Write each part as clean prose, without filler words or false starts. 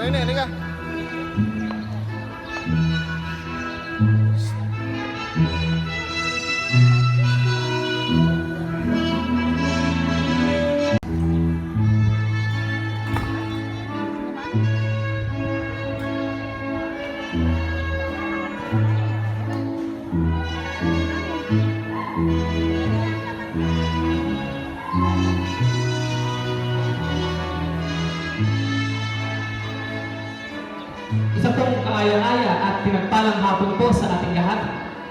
Nene, halika. Isa pong kaaya-aya at pinagpalang hapon po sa ating lahat.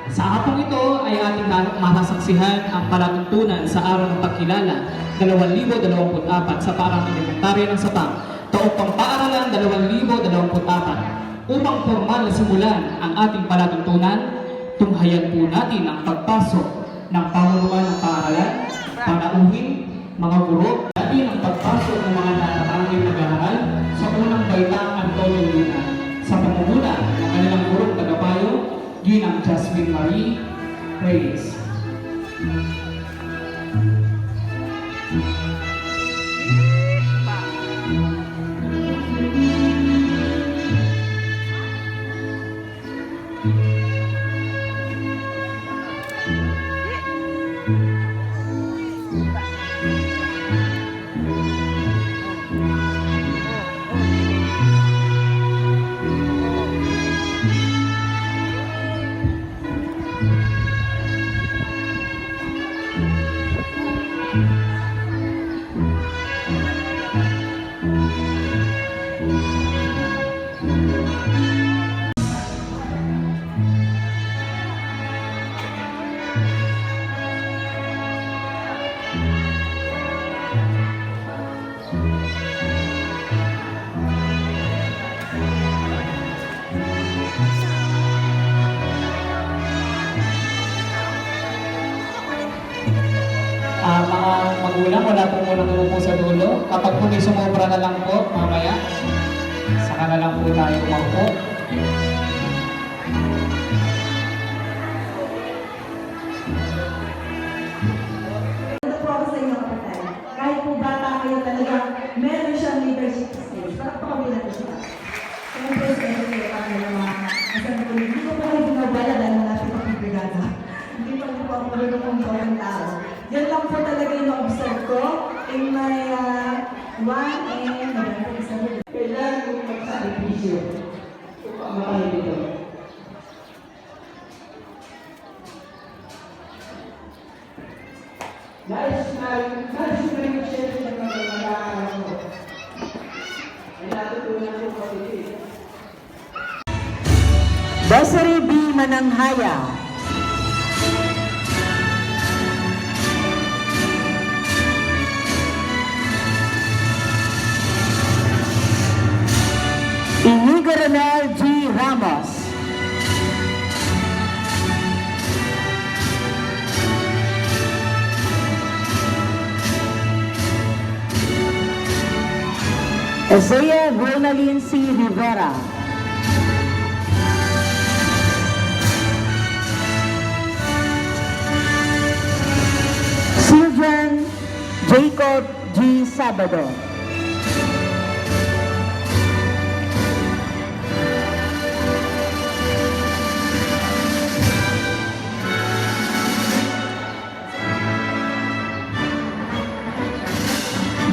Sa hapong ito ay ating masasaksihan ang palatuntunan sa araw ng pagkilala 2024 sa Paaralang Elementarya ng Sapang, taong pang-paaralan 2024. Upang formal na simulan ang ating palatuntunan, tunghayan po natin ang pagpasok ng pamunuan ng paaralan, panauhin, mga guro, natin ang pagpasok ng mga natatanging nag-aaral sa unang baitang Antonio Luna sa pamumula ng kanilang gurong tagapayo, Ginang Jasmine Marie Reyes. Mga magulang, wala po muna umupo sa dulo. Kapag po may sumobra na lang po, mamaya, saka na lang po tayo umangko. Ito po ako sa inyo kapatid. Kahit po bata kayo talaga, meron siyang leadership stage. Parang pakabila ko siya. Siyempre sa inyo kayo pa ng mga asan ko. Hindi ko pa kayo binabala dahil wala siya pakibigada. Hindi pa po ako marunong kong bawang tao. Yan lang po talaga yung na-observe ko in my one and magandang isa rin. Kailangan kong magsakripisyo upang makahin ito. Nais na yung share sa mga mag-aaral mo. Ay natutunan ko kasi. Desiree B. Mananghaya. Inigo Ronel G. Ramos. Isaiah Ronaldin C. Rivera. Sylvan Jacob G. Sabado.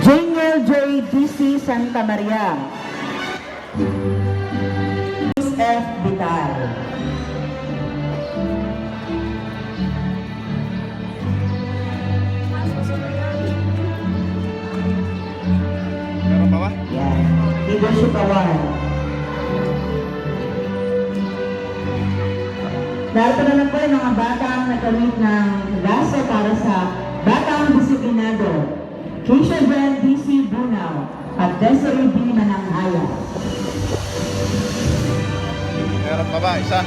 Janiel J. D.C. Santa Maria. F. Vital. Meron pa ba? Yan. Leadership Award. Narito na lang po yung mga batang nakamit ng gaso para sa Batang Disiplinado. Keisha Brand D.C. Bunao at Desiree B. Mananghaya. Meron pa ba? Isa?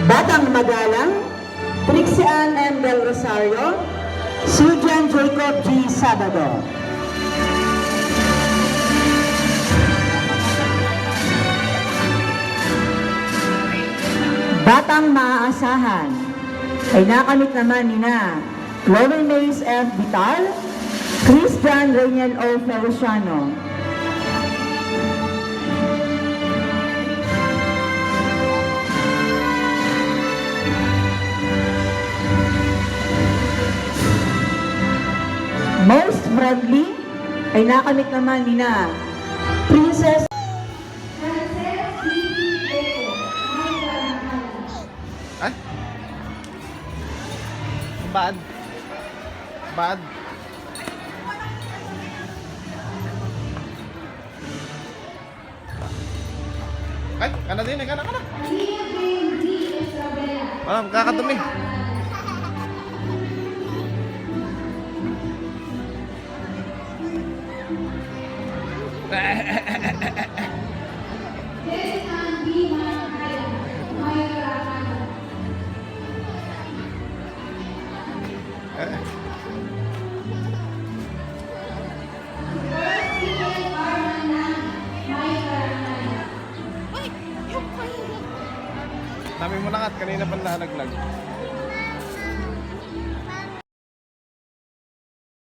Batang Magalang, Trixie Ann M. Del Rosario, Sylvan Jacob G. Sabado. Batang maaasahan ay nakamit naman nina Chloe Mays F. Vital, Christian Reniel O. Feliciano. Most friendly ay nakamit naman nina Princess Ay? Bad. Bad. Ay, kana din, kana. Wala, kakadumi. Dami mo na kanina pa nalaglag.